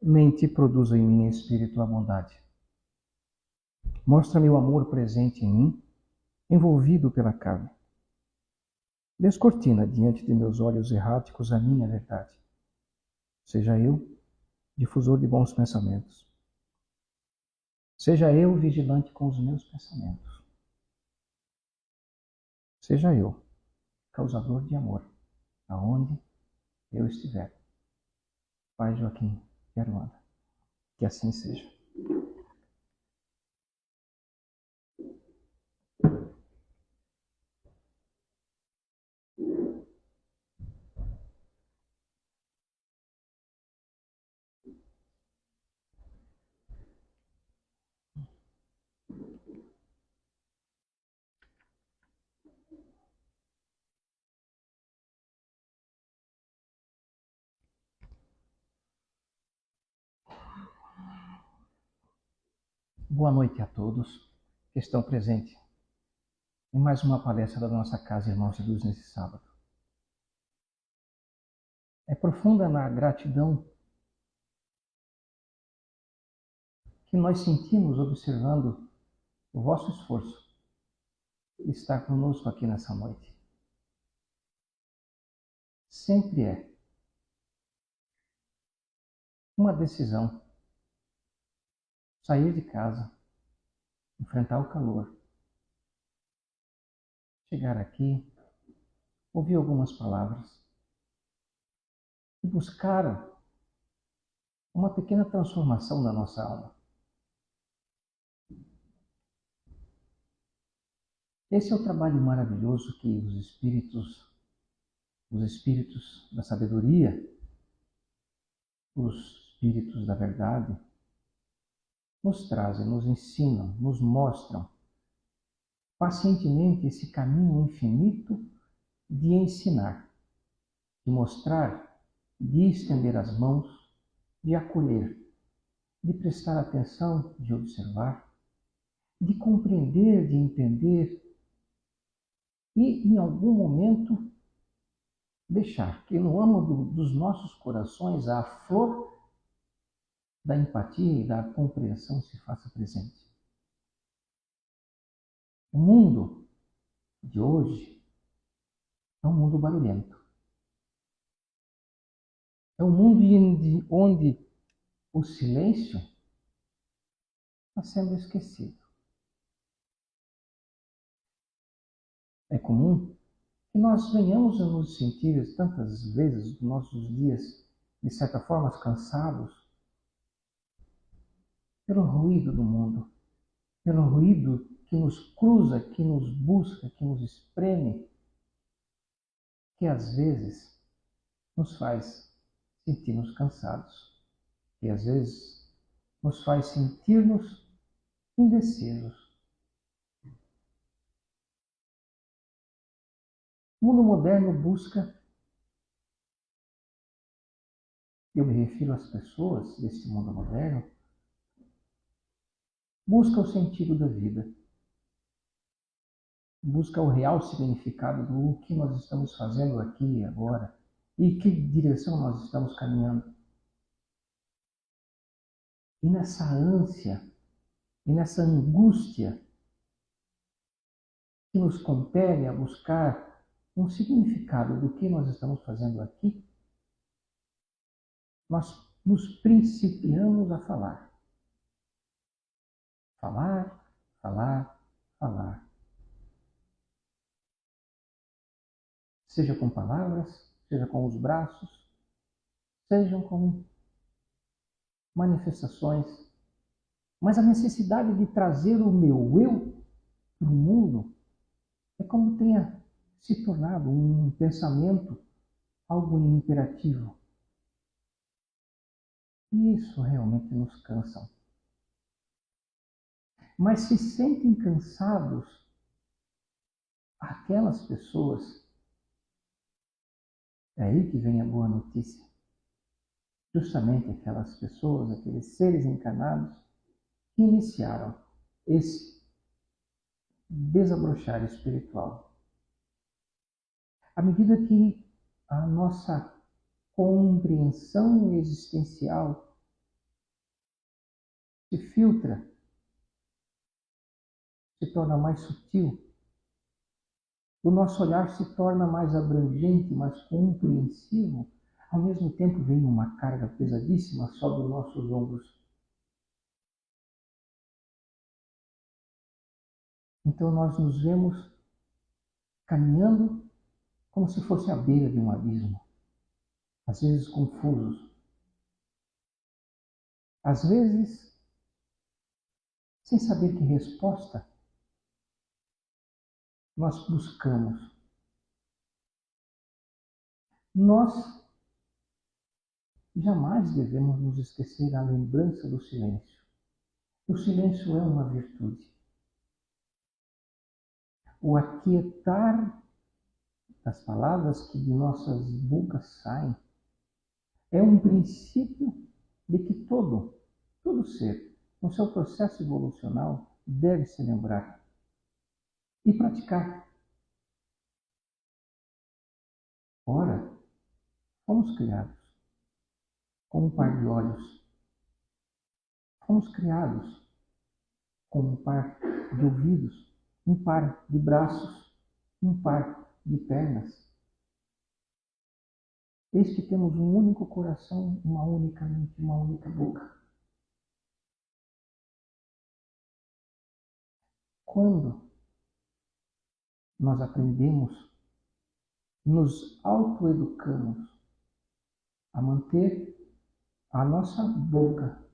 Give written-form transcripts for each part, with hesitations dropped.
Mente, produza em mim, Espírito, a bondade. Mostra-me o amor presente em mim, envolvido pela carne. Descortina diante de meus olhos erráticos a minha verdade. Seja eu difusor de bons pensamentos. Seja eu vigilante com os meus pensamentos. Seja eu causador de amor, aonde eu estiver. Pai Joaquim de Aruanda, que assim seja. Boa noite a todos que estão presentes em mais uma palestra da nossa Casa Irmãos de Luz nesse sábado. É profunda na gratidão que nós sentimos observando o vosso esforço de estar conosco aqui nessa noite. Sempre é uma decisão sair de casa, enfrentar o calor, chegar aqui, ouvir algumas palavras e buscar uma pequena transformação na nossa alma. Esse é o trabalho maravilhoso que os espíritos da sabedoria, os espíritos da verdade, nos trazem, nos ensinam, nos mostram pacientemente esse caminho infinito de ensinar, de mostrar, de estender as mãos, de acolher, de prestar atenção, de observar, de compreender, de entender e, em algum momento, deixar que no âmago dos nossos corações a flor da empatia e da compreensão se faça presente. O mundo de hoje é um mundo barulhento. É um mundo onde o silêncio está sendo esquecido. É comum que nós venhamos a nos sentir tantas vezes nos nossos dias, de certa forma, cansados pelo ruído do mundo, pelo ruído que nos cruza, que nos busca, que nos espreme, que às vezes nos faz sentir-nos cansados, que às vezes nos faz sentir-nos indecisos. O mundo moderno busca, eu me refiro às pessoas desse mundo moderno, busca o sentido da vida, busca o real significado do que nós estamos fazendo aqui e agora e que direção nós estamos caminhando. E nessa ânsia, e nessa angústia que nos compele a buscar um significado do que nós estamos fazendo aqui, nós nos principiamos a falar. Falar, falar, falar. Seja com palavras, seja com os braços, sejam com manifestações, mas a necessidade de trazer o meu eu para o mundo é como tenha se tornado um pensamento, algo imperativo. E isso realmente nos cansa. Mas se sentem cansados aquelas pessoas, é aí que vem a boa notícia. Justamente aquelas pessoas, aqueles seres encarnados que iniciaram esse desabrochar espiritual. À medida que a nossa compreensão existencial se filtra, se torna mais sutil, o nosso olhar se torna mais abrangente, mais compreensivo, ao mesmo tempo vem uma carga pesadíssima sobre os nossos ombros. Então nós nos vemos caminhando como se fosse à beira de um abismo, às vezes confusos, às vezes sem saber que resposta nós buscamos. Nós jamais devemos nos esquecer da lembrança do silêncio. O silêncio é uma virtude. O aquietar das palavras que de nossas bocas saem é um princípio de que todo ser, no seu processo evolucional, deve se lembrar e praticar. Ora, fomos criados com um par de olhos, fomos criados com um par de ouvidos, um par de braços, um par de pernas. Eis que temos um único coração, uma única mente, uma única boca. Quando nós aprendemos, nos autoeducamos a manter a nossa boca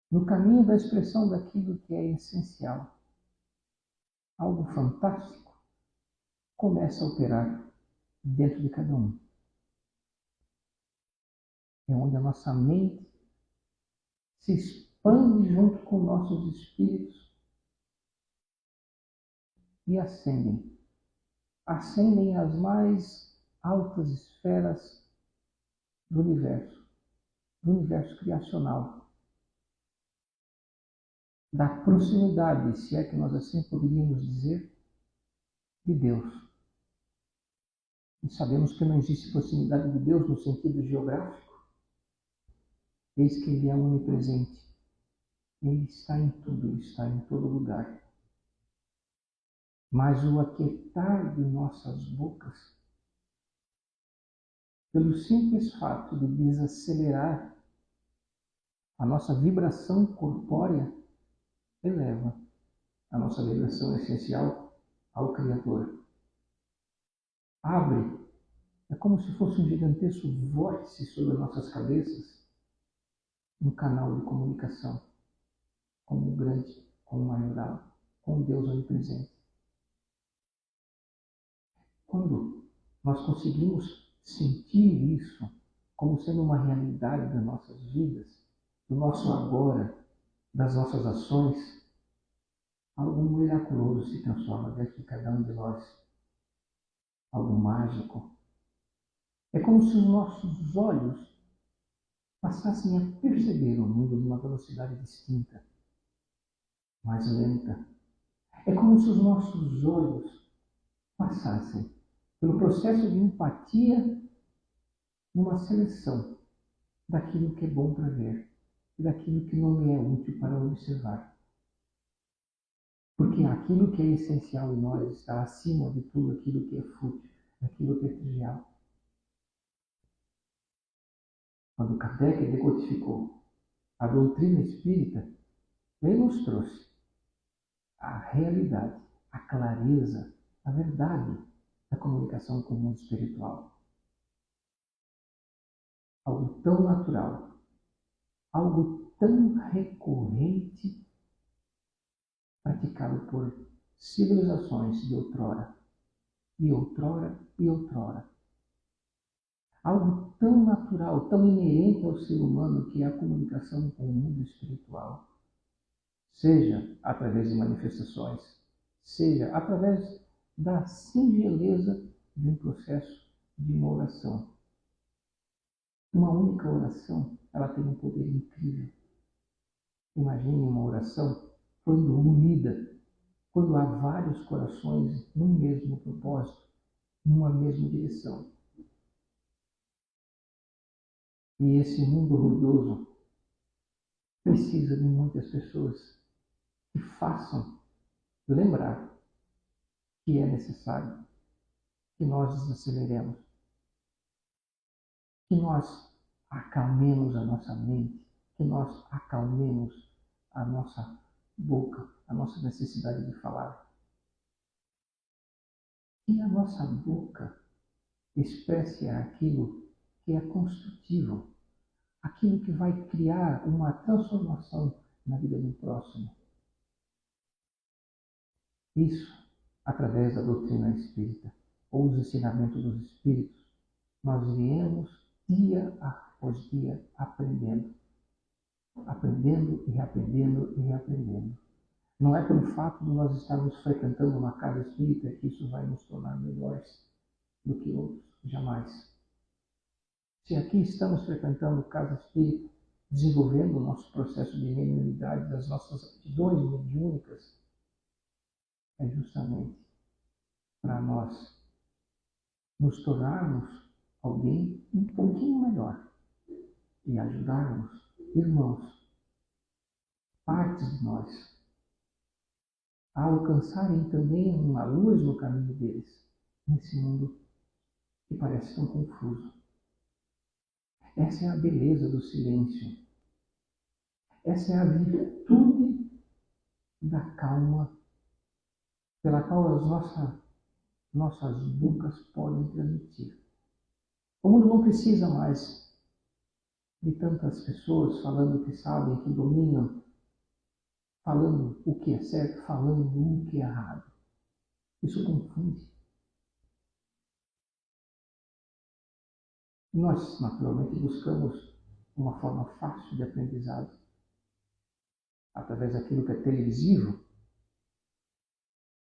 no caminho da expressão daquilo que é essencial, algo fantástico começa a operar dentro de cada um. É onde a nossa mente se expande junto com nossos espíritos e ascendem às mais altas esferas do universo criacional, da proximidade, se é que nós assim poderíamos dizer, de Deus. E sabemos que não existe proximidade de Deus no sentido geográfico. Eis que Ele é onipresente. Ele está em tudo, Ele está em todo lugar. Mas o aquietar de nossas bocas, pelo simples fato de desacelerar a nossa vibração corpórea, eleva a nossa vibração essencial ao Criador. Abre, é como se fosse um gigantesco vórtice sobre as nossas cabeças, um canal de comunicação com o grande, com o maioral, com Deus onipresente. Quando nós conseguimos sentir isso como sendo uma realidade das nossas vidas, do nosso agora, das nossas ações, algo miraculoso se transforma dentro de cada um de nós. Algo mágico. É como se os nossos olhos passassem a perceber o mundo numa velocidade distinta, mais lenta. É como se os nossos olhos passassem pelo processo de empatia numa seleção daquilo que é bom para ver e daquilo que não me é útil para observar. Porque aquilo que é essencial em nós está acima de tudo aquilo que é fútil, daquilo que é trivial. Quando Kardec decodificou a doutrina espírita, ele nos trouxe a realidade, a clareza, a verdade da comunicação com o mundo espiritual. Algo tão natural, algo tão recorrente, praticado por civilizações de outrora, e outrora, e outrora. Algo tão natural, tão inerente ao ser humano que é a comunicação com o mundo espiritual. Seja através de manifestações, seja através da singeleza de um processo de uma oração. Uma única oração, ela tem um poder incrível. Imagine uma oração quando unida, quando há vários corações no mesmo propósito, numa mesma direção. E esse mundo ruidoso precisa de muitas pessoas que façam lembrar que é necessário que nós desaceleremos, que nós acalmemos a nossa mente, que nós acalmemos a nossa boca, a nossa necessidade de falar. Que a nossa boca expresse aquilo que é construtivo, aquilo que vai criar uma transformação na vida do próximo. Isso, através da doutrina espírita, ou os ensinamentos dos espíritos, nós viemos dia após dia aprendendo e reaprendendo e reaprendendo. Não é pelo fato de nós estarmos frequentando uma casa espírita que isso vai nos tornar melhores do que outros, jamais. Se aqui estamos frequentando casa espírita, desenvolvendo o nosso processo de mediunidade, das nossas aptidões mediúnicas, é justamente para nós nos tornarmos alguém um pouquinho melhor e ajudarmos irmãos, partes de nós, a alcançarem também uma luz no caminho deles, nesse mundo que parece tão confuso. Essa é a beleza do silêncio. Essa é a virtude da calma pela qual as nossas bocas podem transmitir. O mundo não precisa mais de tantas pessoas falando que sabem, que dominam, falando o que é certo, falando o que é errado. Isso confunde. Nós, naturalmente, buscamos uma forma fácil de aprendizado, através daquilo que é televisivo,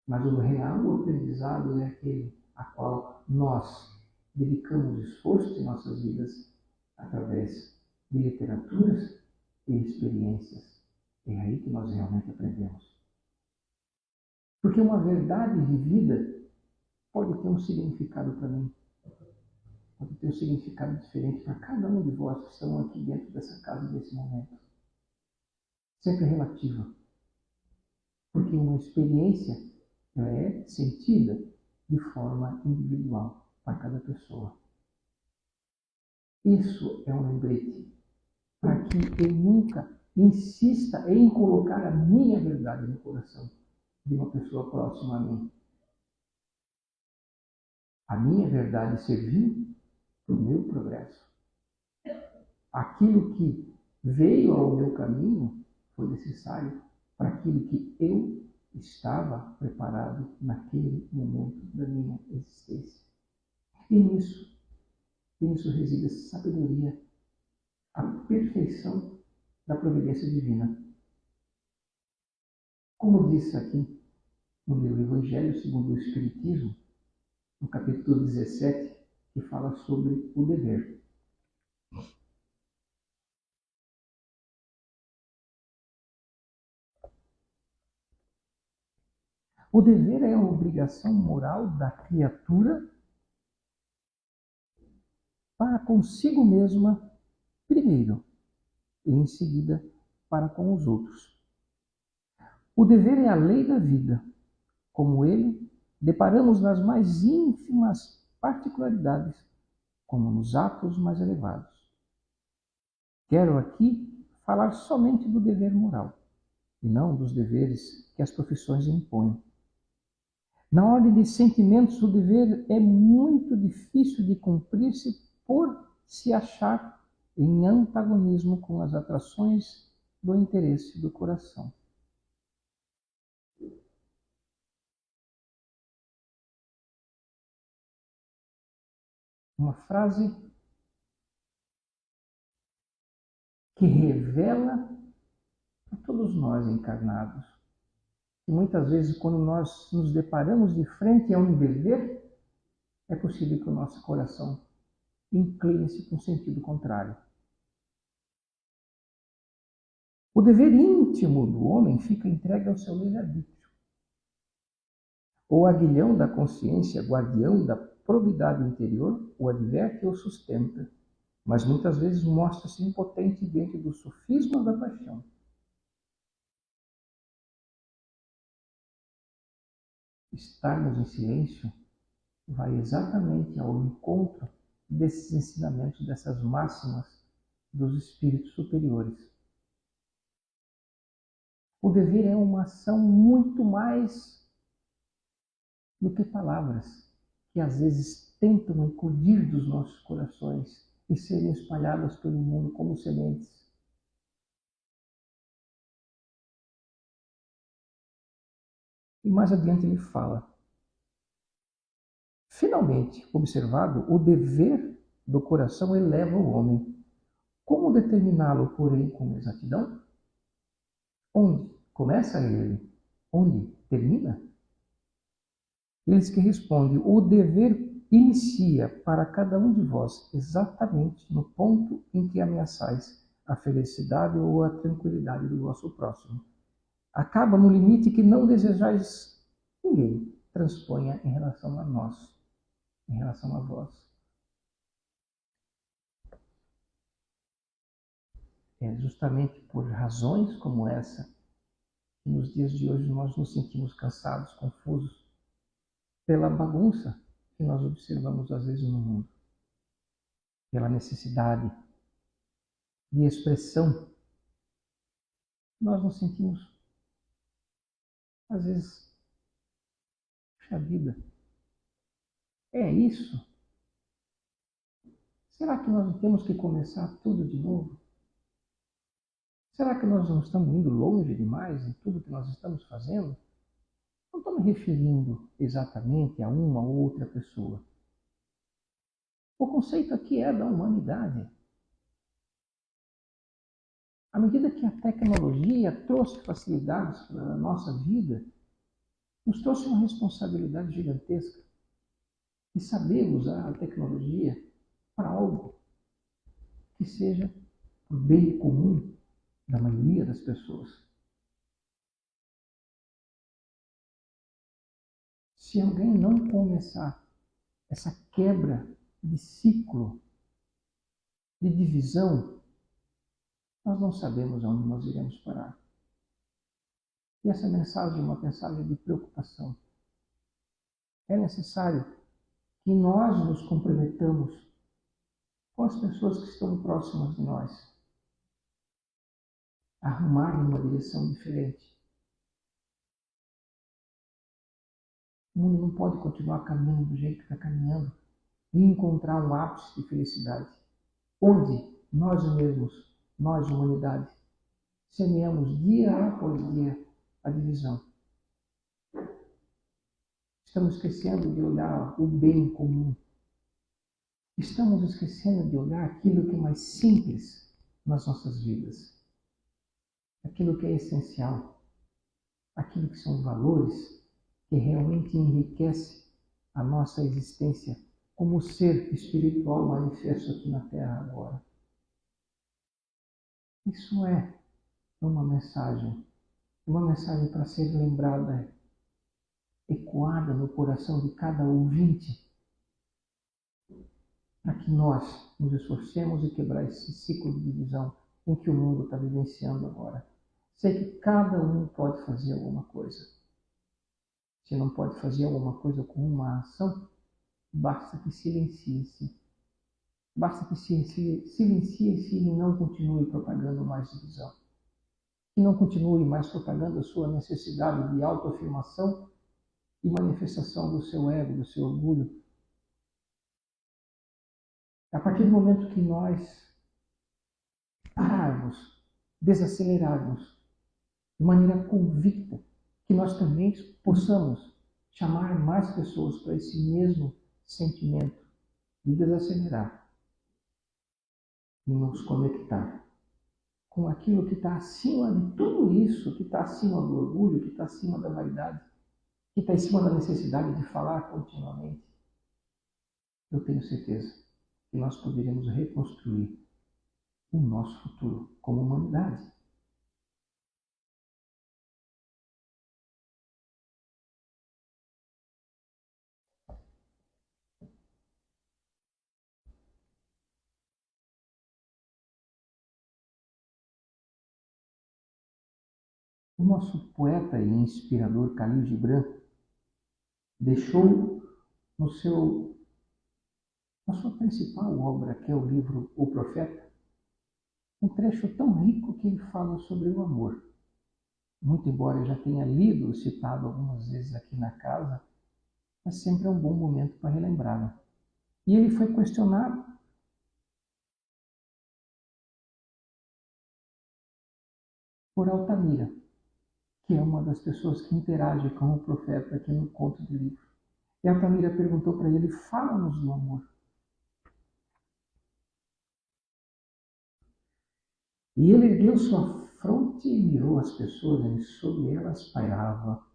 mas o real aprendizado é aquele a qual nós dedicamos esforço em nossas vidas através de literaturas e experiências. É aí que nós realmente aprendemos. Porque uma verdade vivida pode ter um significado para mim, pode ter um significado diferente para cada um de vós que estão aqui dentro dessa casa, desse momento. Sempre relativa. Porque uma experiência ela é sentida de forma individual para cada pessoa. Isso é um lembrete para que eu nunca insista em colocar a minha verdade no coração de uma pessoa próxima a mim. A minha verdade serviu para o meu progresso. Aquilo que veio ao meu caminho foi necessário para aquilo que eu estava preparado naquele momento da minha existência. E nisso reside a sabedoria, a perfeição da providência divina. Como disse aqui no meu Evangelho segundo o Espiritismo, no capítulo 17, que fala sobre o dever. O dever é a obrigação moral da criatura para consigo mesma, primeiro, e em seguida para com os outros. O dever é a lei da vida. Como ele, deparamos nas mais ínfimas particularidades, como nos atos mais elevados. Quero aqui falar somente do dever moral, e não dos deveres que as profissões impõem. Na ordem de sentimentos, o dever é muito difícil de cumprir-se por se achar em antagonismo com as atrações do interesse do coração. Uma frase que revela a todos nós encarnados que muitas vezes, quando nós nos deparamos de frente a um dever, é possível que o nosso coração incline-se para um sentido contrário. O dever íntimo do homem fica entregue ao seu livre-arbítrio. O aguilhão da consciência, guardião da probidade interior o adverte ou sustenta, mas muitas vezes mostra-se impotente diante do sofisma da paixão. Estarmos em silêncio vai exatamente ao encontro desses ensinamentos, dessas máximas dos espíritos superiores. O dever é uma ação muito mais do que palavras, que às vezes tentam eclodir dos nossos corações e serem espalhadas pelo mundo como sementes. E mais adiante ele fala: finalmente, observado, o dever do coração eleva o homem. Como determiná-lo, porém, com exatidão? Onde começa ele? Onde termina? Eles que respondem: o dever inicia para cada um de vós exatamente no ponto em que ameaçais a felicidade ou a tranquilidade do vosso próximo. Acaba no limite que não desejais ninguém transponha em relação a nós, em relação a vós. É justamente por razões como essa que nos dias de hoje nós nos sentimos cansados, confusos, pela bagunça que nós observamos às vezes no mundo, pela necessidade de expressão. Nós nos sentimos, às vezes, puxa vida, é isso? Será que nós não temos que começar tudo de novo? Será que nós não estamos indo longe demais em tudo que nós estamos fazendo? Não estou me referindo exatamente a uma ou outra pessoa. O conceito aqui é da humanidade. À medida que a tecnologia trouxe facilidades para a nossa vida, nos trouxe uma responsabilidade gigantesca de saber usar a tecnologia para algo que seja o bem comum da maioria das pessoas. Se alguém não começar essa quebra de ciclo, de divisão, nós não sabemos aonde nós iremos parar. E essa mensagem é uma mensagem de preocupação. É necessário que nós nos comprometamos com as pessoas que estão próximas de nós, a arrumar uma direção diferente. O mundo não pode continuar caminhando do jeito que está caminhando e encontrar um ápice de felicidade, onde nós mesmos, nós, humanidade, semeamos dia após dia a divisão. Estamos esquecendo de olhar o bem comum. Estamos esquecendo de olhar aquilo que é mais simples nas nossas vidas. Aquilo que é essencial. Aquilo que são valores que realmente enriquecem a nossa existência como ser espiritual manifesto aqui na Terra agora. Isso é uma mensagem para ser lembrada, ecoada no coração de cada ouvinte, para que nós nos esforcemos em quebrar esse ciclo de divisão em que o mundo está vivenciando agora. Sei que cada um pode fazer alguma coisa. Se não pode fazer alguma coisa com uma ação, basta que silencie-se. Basta que se silencie-se e não continue propagando mais divisão. Que não continue mais propagando a sua necessidade de autoafirmação e manifestação do seu ego, do seu orgulho. A partir do momento que nós pararmos, desacelerarmos de maneira convicta, que nós também possamos chamar mais pessoas para esse mesmo sentimento de desacelerar e nos conectar com aquilo que está acima de tudo isso, que está acima do orgulho, que está acima da vaidade, que está acima da necessidade de falar continuamente. Eu tenho certeza que nós poderemos reconstruir o nosso futuro como humanidade. O nosso poeta e inspirador Khalil Gibran deixou na sua principal obra, que é o livro O Profeta, um trecho tão rico que ele fala sobre o amor. Muito embora eu já tenha lido, citado algumas vezes aqui na casa, mas sempre é um bom momento para relembrá-lo. E ele foi questionado por Altamira, que é uma das pessoas que interage com o profeta aqui no conto do livro. E Altamira perguntou para ele: fala-nos do amor. E ele ergueu sua fronte e mirou as pessoas, e sobre elas pairava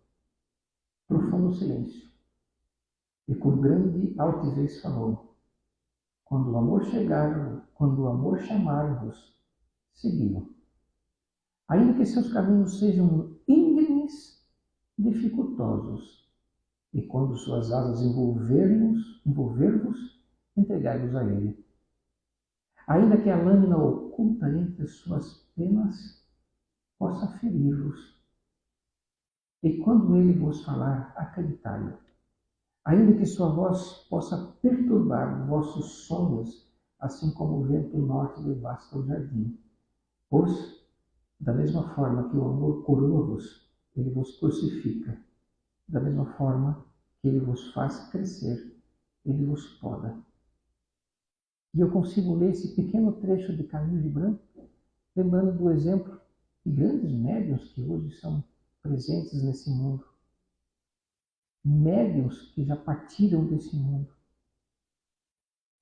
profundo silêncio. E com grande altivez falou: quando o amor chegar, quando o amor chamar-vos, segui-lo. Ainda que seus caminhos sejam íngremes, dificultosos, e quando suas asas envolver-vos, entregai-vos a ele. Ainda que a lâmina oculta entre suas penas possa ferir-vos, e quando ele vos falar, acreditai-o. Ainda que sua voz possa perturbar vossos sonhos, assim como o vento norte devasta o jardim. Pois, da mesma forma que o amor coroa-vos, ele vos crucifica. Da mesma forma que ele vos faz crescer, ele vos poda. E eu consigo ler esse pequeno trecho de Khalil Gibran, lembrando do exemplo de grandes médiuns que hoje são presentes nesse mundo. Médiuns que já partiram desse mundo,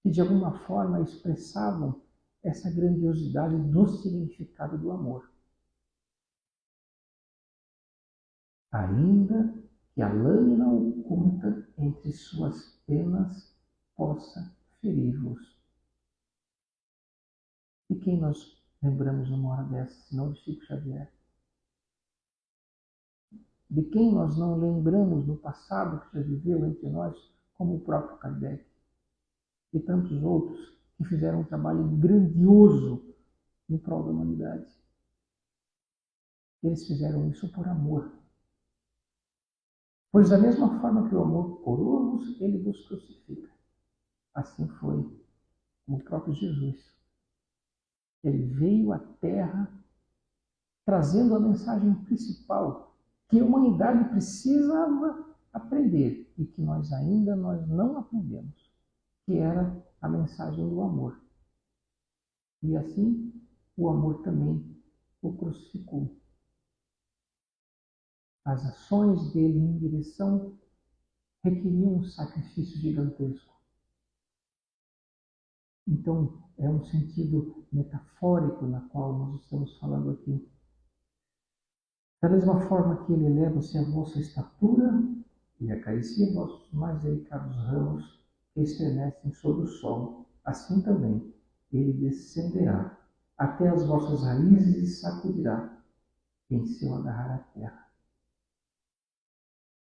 que de alguma forma expressavam essa grandiosidade do significado do amor. Ainda que a lâmina oculta entre suas penas possa ferir-vos. E quem nós lembramos numa hora dessa, senão de Chico Xavier? De quem nós não lembramos no passado que já viveu entre nós, como o próprio Kardec e tantos outros que fizeram um trabalho grandioso em prol da humanidade. Eles fizeram isso por amor. Pois da mesma forma que o amor coroa-vos, ele vos crucifica. Assim foi com o próprio Jesus. Ele veio à Terra trazendo a mensagem principal que a humanidade precisava aprender e que nós não aprendemos, que era a mensagem do amor. E assim, o amor também o crucificou. As ações dele em direção requeriam um sacrifício gigantesco. Então, é um sentido metafórico na qual nós estamos falando aqui. Da mesma forma que ele eleva-se a vossa estatura e acaricia vossos mais delicados ramos que estremecem sob o sol, assim também ele descenderá até as vossas raízes e sacudirá em seu agarrar a terra.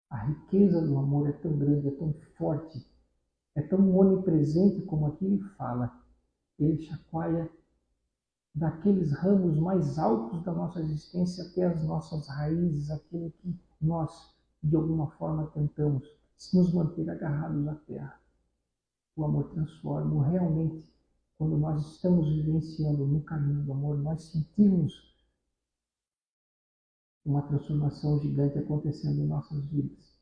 A riqueza do amor é tão grande, é tão forte, é tão onipresente como aqui ele fala. Ele chacoalha daqueles ramos mais altos da nossa existência até as nossas raízes, aquilo que nós, de alguma forma, tentamos nos manter agarrados à terra. O amor transforma. Realmente, quando nós estamos vivenciando no caminho do amor, nós sentimos uma transformação gigante acontecendo em nossas vidas.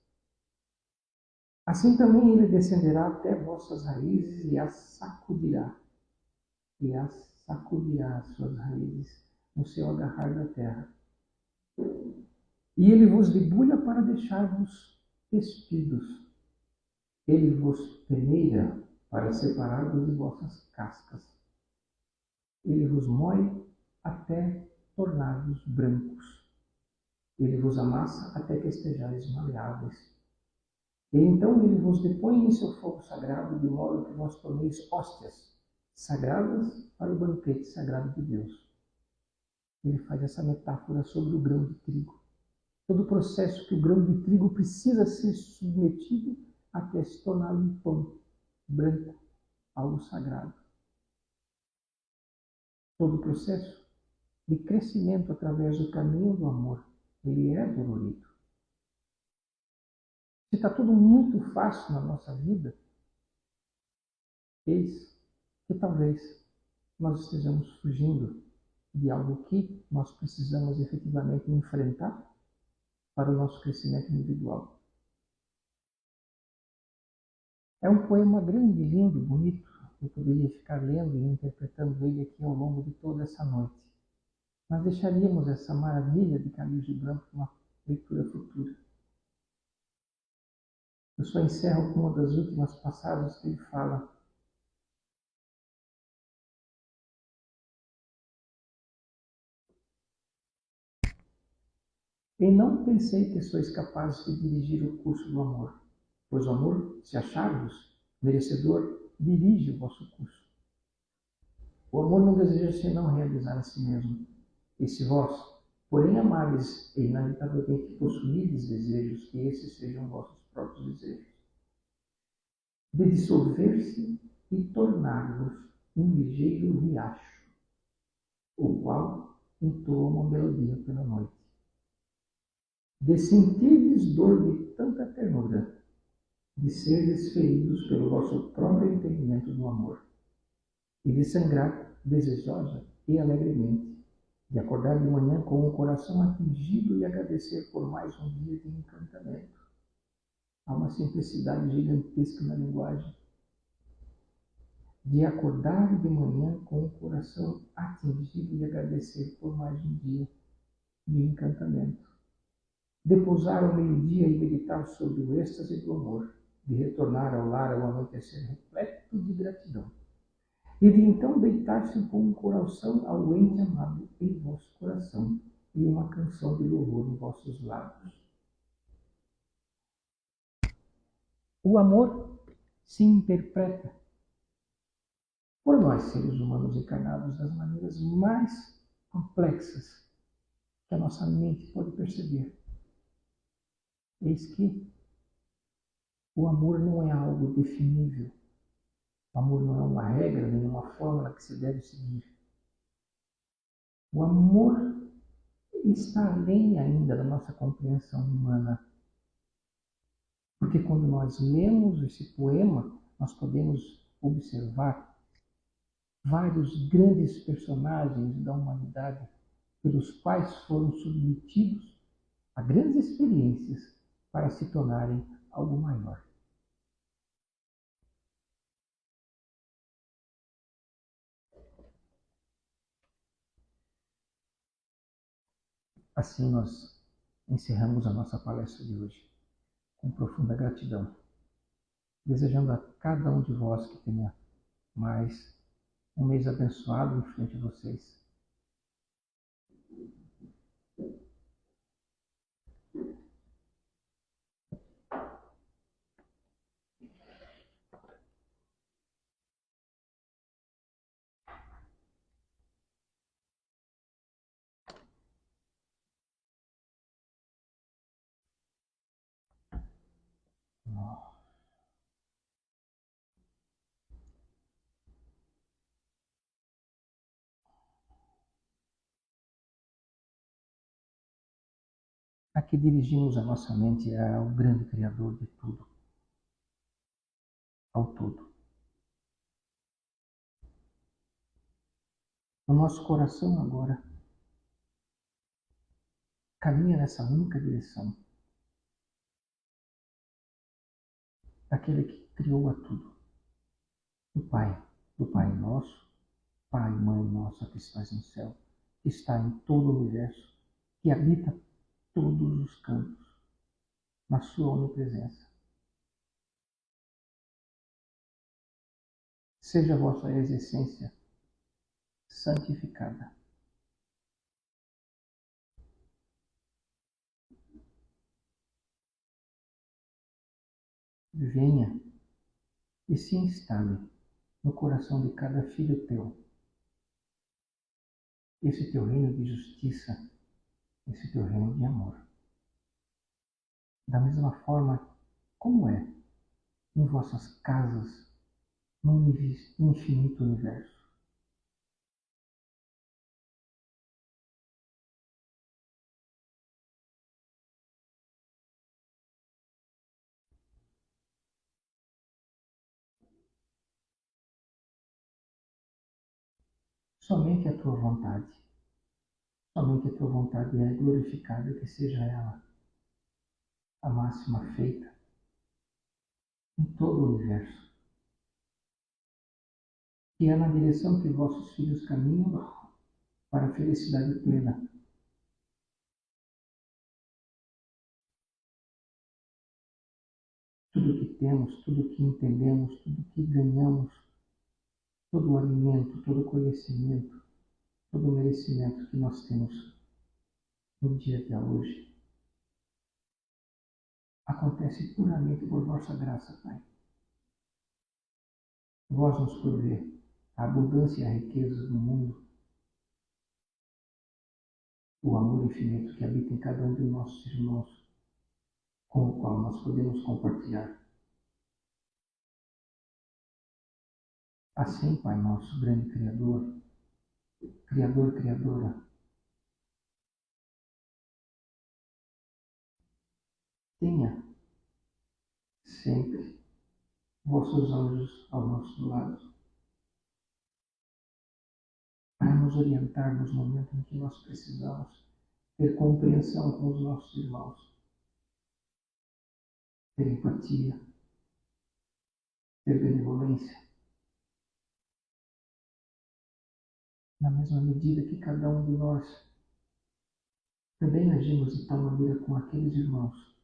Assim também ele descenderá até vossas raízes e as sacudirá. E as sacudirá as suas raízes no seu agarrar da terra. E ele vos debulha para deixar-vos despidos. Ele vos peneira para separar-vos de vossas cascas. Ele vos moe até tornar-vos brancos. Ele vos amassa até que estejais maleáveis. E então ele vos depõe em seu fogo sagrado, de modo que vos torneis hóstias sagradas para o banquete sagrado de Deus. Ele faz essa metáfora sobre o grão de trigo. Todo o processo que o grão de trigo precisa ser submetido até se tornar um pão branco, algo sagrado. Todo o processo de crescimento através do caminho do amor ele é dolorido. Se está tudo muito fácil na nossa vida, eis que talvez nós estejamos fugindo de algo que nós precisamos efetivamente enfrentar para o nosso crescimento individual. É um poema grande, lindo, bonito. Eu poderia ficar lendo e interpretando ele aqui ao longo de toda essa noite. Mas deixaríamos essa maravilha de Khalil Gibran para uma leitura futura. Eu só encerro com uma das últimas passagens que ele fala: e não pensei que sois capazes de dirigir o curso do amor, pois o amor, se achar-vos merecedor, dirige o vosso curso. O amor não deseja senão realizar a si mesmo. E se vós, porém, amares e inevitavelmente possuídes desejos, que esses sejam vossos próprios desejos, de dissolver-se e tornar-vos um ligeiro riacho, o qual entoa uma melodia pela noite. De sentirdes dor de tanta ternura, de serdes feridos pelo vosso próprio entendimento do amor, e de sangrar desejosa e alegremente, de acordar de manhã com o coração atingido e agradecer por mais um dia de encantamento. Há uma simplicidade gigantesca na linguagem. De acordar de manhã com o coração atingido e agradecer por mais um dia de encantamento. De pousar ao meio-dia e meditar sobre o êxtase do amor, de retornar ao lar ao anoitecer repleto de gratidão, e de então deitar-se com um coração ao ente amado em vosso coração e uma canção de louvor em vossos lábios. O amor se interpreta por nós, seres humanos encarnados, das maneiras mais complexas que a nossa mente pode perceber. Eis que o amor não é algo definível. O amor não é uma regra, nem uma fórmula que se deve seguir. O amor está além ainda da nossa compreensão humana. Porque quando nós lemos esse poema, nós podemos observar vários grandes personagens da humanidade pelos quais foram submetidos a grandes experiências para se tornarem algo maior. Assim nós encerramos a nossa palestra de hoje, com profunda gratidão, desejando a cada um de vós que tenha mais um mês abençoado em frente a vocês. A que dirigimos a nossa mente ao grande Criador de tudo, ao todo. O nosso coração agora caminha nessa única direção, daquele que criou a tudo, do Pai nosso, Pai e Mãe nossa que estás no céu, que está em todo o universo, que habita todos os campos, na sua onipresença. Seja a vossa existência santificada. Venha e se instale no coração de cada filho teu, esse teu reino de justiça, esse teu reino de amor. Da mesma forma como é em vossas casas, no infinito universo. Somente a tua vontade. Somente a tua vontade é glorificada, que seja ela a máxima feita em todo o universo. E é na direção que vossos filhos caminham para a felicidade plena. Tudo que temos, tudo que entendemos, tudo que ganhamos, todo o alimento, todo o conhecimento, todo o merecimento que nós temos no dia de hoje, acontece puramente por vossa graça, Pai. Vós nos provê a abundância e a riqueza do mundo, o amor infinito que habita em cada um de nossos irmãos, com o qual nós podemos compartilhar. Assim, Pai nosso, grande Criador, Criador, Criadora, tenha sempre vossos anjos ao nosso lado, para nos orientar nos momentos em que nós precisamos ter compreensão com os nossos irmãos, ter empatia, ter benevolência, na mesma medida que cada um de nós também agimos de tal maneira com aqueles irmãos,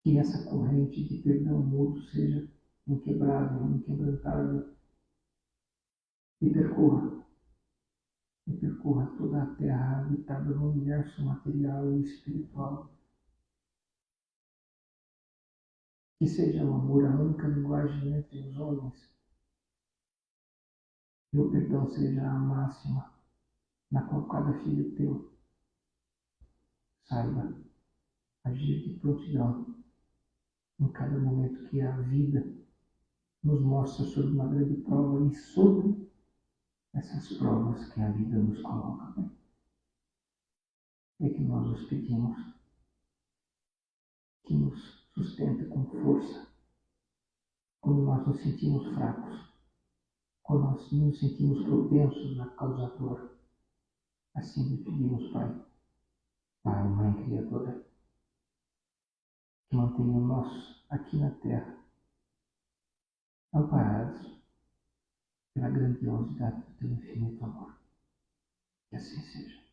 que essa corrente de perdão mútuo seja inquebrável, inquebrantável e percorra toda a terra habitada no universo material e espiritual. Que seja o amor a única linguagem entre os homens, e o perdão seja a máxima na qual cada filho teu saiba agir de prontidão em cada momento que a vida nos mostra sobre uma grande prova e sobre essas provas que a vida nos coloca. É que nós os pedimos que nos sustenta com força quando nós nos sentimos fracos, quando nós nos sentimos propensos a causar dor. Assim lhe pedimos, Pai, Pai, Mãe Criadora, que mantenha nós aqui na terra, amparados pela grandiosidade do teu infinito amor. Que assim seja.